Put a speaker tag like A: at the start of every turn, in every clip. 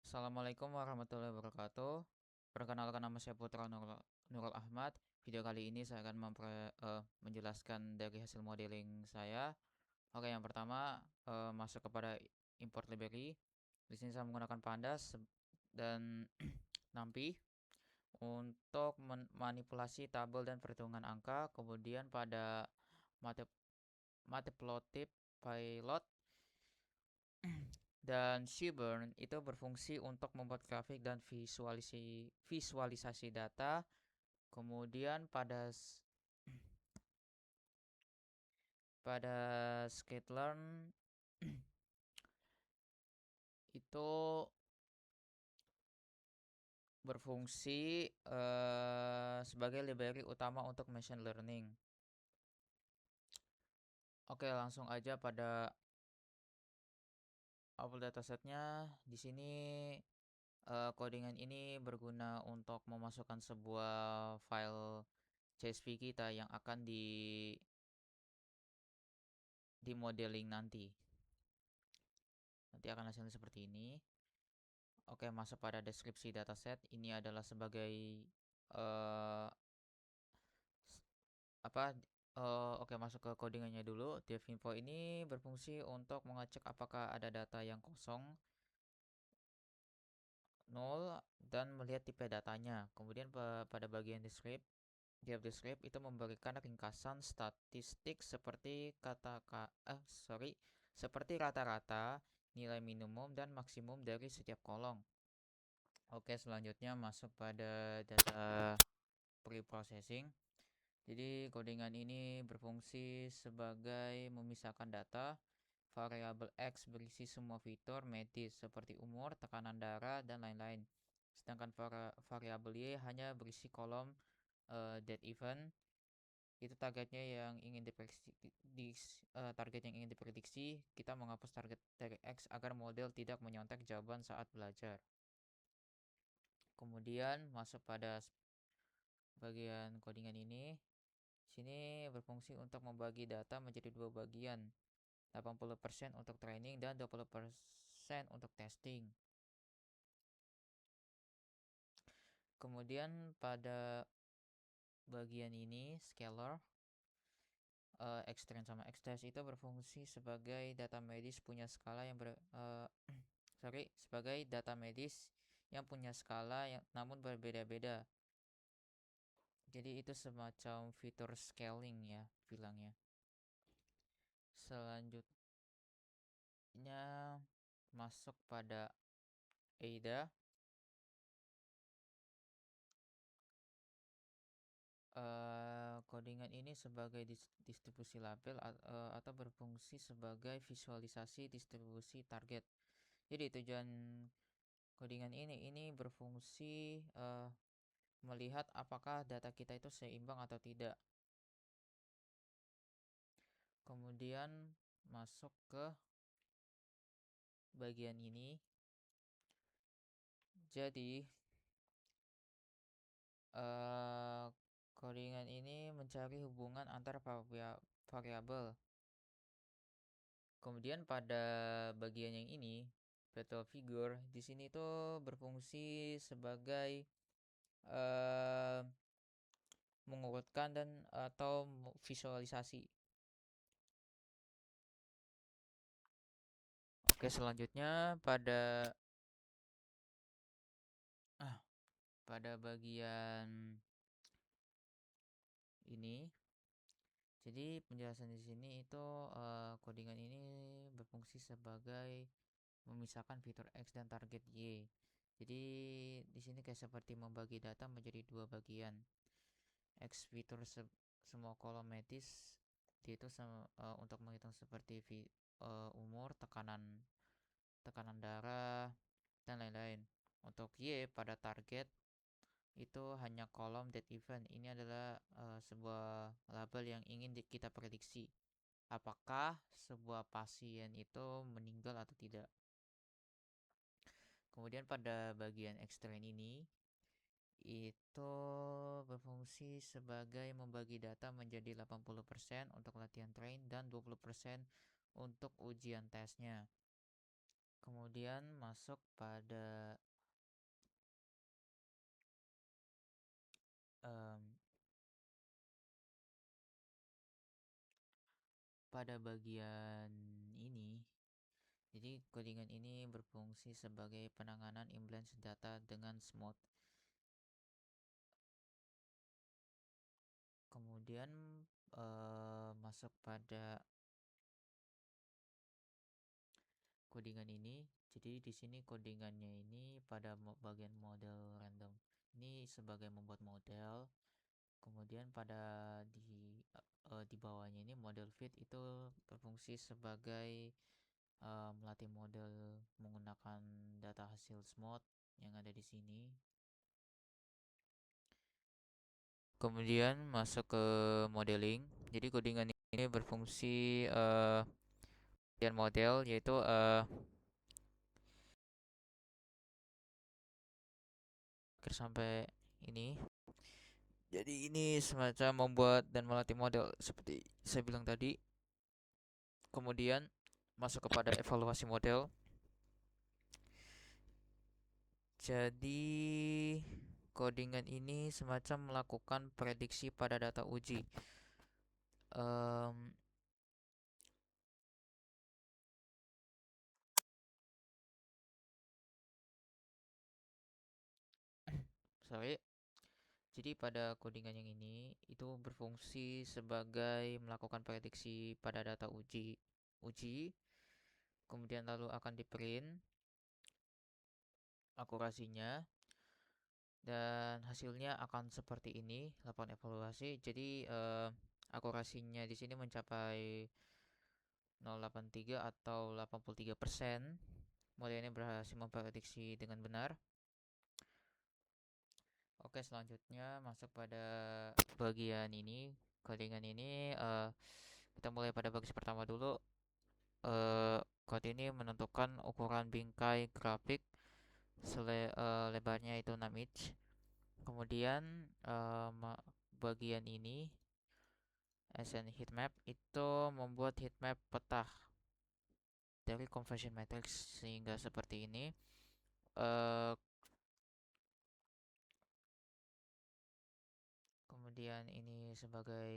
A: Assalamualaikum warahmatullahi wabarakatuh. Perkenalkan, nama saya Putra Nurul Ahmad. Video kali ini saya akan menjelaskan dari hasil modeling saya. Oke, yang pertama masuk kepada import library. Di sini saya menggunakan Pandas dan NumPy untuk manipulasi tabel dan perhitungan angka. Kemudian pada Matplotlib Pilot dan Seaborn itu berfungsi untuk membuat grafik dan visualisasi data. Kemudian pada Skitlearn itu berfungsi sebagai library utama untuk machine learning. Oke, langsung aja pada awal datasetnya. Di sini codingan ini berguna untuk memasukkan sebuah file CSV kita yang akan di modeling nanti. Nanti akan hasilnya seperti ini. Oke, masuk pada deskripsi dataset. Ini adalah sebagai uh, apa? Oke, masuk ke codingannya dulu. Dev info ini berfungsi untuk mengecek apakah ada data yang kosong, nol, dan melihat tipe datanya. Kemudian pada bagian descript itu memberikan ringkasan statistik seperti rata-rata, nilai minimum dan maksimum dari setiap kolom. Oke, selanjutnya masuk pada data pre-processing. Jadi codingan ini berfungsi sebagai memisahkan data. Variabel X berisi semua fitur medis seperti umur, tekanan darah, dan lain-lain. Sedangkan variabel Y hanya berisi kolom date event. Itu targetnya yang ingin diprediksi. Kita menghapus target dari X agar model tidak menyontek jawaban saat belajar. Kemudian masuk pada bagian codingan ini. Sini berfungsi untuk membagi data menjadi dua bagian, 80% untuk training dan 20% untuk testing. Kemudian pada bagian ini scalar, Xtrain sama Xtest itu berfungsi sebagai data medis punya skala yang sebagai data medis yang punya skala yang namun berbeda-beda. Jadi itu semacam fitur scaling ya bilangnya. Selanjutnya masuk pada AIDA. Codingan ini sebagai distribusi label atau berfungsi sebagai visualisasi distribusi target. Jadi tujuan codingan ini berfungsi melihat apakah data kita itu seimbang atau tidak. Kemudian masuk ke bagian ini. Jadi codingan ini mencari hubungan antar variabel. Kemudian pada bagian yang ini, battle figure di sini tuh berfungsi sebagai mengurutkan dan atau visualisasi. Oke, selanjutnya pada bagian ini. Jadi penjelasan di sini itu codingan ini berfungsi sebagai memisahkan fitur X dan target Y. Jadi di sini kayak seperti membagi data menjadi dua bagian. X fitur semua kolom medis itu untuk menghitung seperti umur, tekanan darah, dan lain-lain. Untuk Y pada target itu hanya kolom date event. Ini adalah sebuah label yang ingin kita prediksi apakah sebuah pasien itu meninggal atau tidak. Kemudian pada bagian Xtrain ini itu berfungsi sebagai membagi data menjadi 80% untuk latihan train dan 20% untuk ujian tesnya. Kemudian masuk em, pada bagian ini. Jadi codingan ini berfungsi sebagai penanganan imbalance data dengan smooth. Kemudian masuk pada codingan ini. Jadi di sini codingannya ini pada bagian model random. Ini sebagai membuat model. Kemudian pada di bawahnya ini model fit itu berfungsi sebagai melatih model menggunakan data hasil smooth yang ada di sini. Kemudian masuk ke modeling. Jadi codingan ini berfungsi bagian model, yaitu sampai ini. Jadi ini semacam membuat dan melatih model seperti saya bilang tadi. Kemudian masuk kepada evaluasi model. Jadi codingan ini semacam melakukan prediksi pada data uji. Em, sorry. Jadi pada codingan yang ini itu berfungsi sebagai melakukan prediksi pada data uji, kemudian lalu akan di-print akurasinya dan hasilnya akan seperti ini, laporan evaluasi. Jadi akurasinya di sini mencapai 0,83 atau 83%. Model ini berhasil memprediksi dengan benar. Oke, selanjutnya masuk pada bagian ini, codingan ini. Kita mulai pada bagian pertama dulu. Code ini menentukan ukuran bingkai grafik lebarnya itu 6 inch. Kemudian bagian ini SN heatmap itu membuat heatmap peta dari conversion matrix sehingga seperti ini. Eh, Kemudian ini sebagai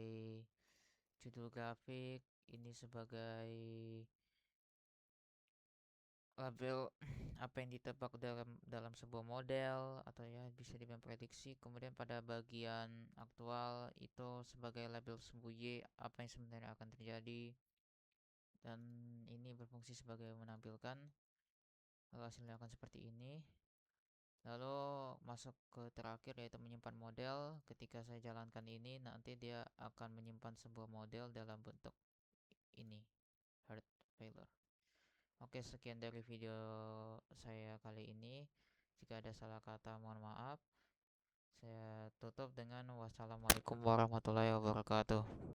A: judul grafik, ini sebagai label apa yang ditebak dalam sebuah model atau ya bisa dibilang prediksi. Kemudian pada bagian aktual itu sebagai label sembunyi apa yang sebenarnya akan terjadi, dan ini berfungsi sebagai menampilkan hasilnya akan seperti ini. Lalu masuk ke terakhir yaitu menyimpan model. Ketika saya jalankan ini nanti dia akan menyimpan sebuah model dalam bentuk ini, hard failure. Oke, sekian dari video saya kali ini. Jika ada salah kata, mohon maaf. Saya tutup dengan wassalamualaikum warahmatullahi wabarakatuh.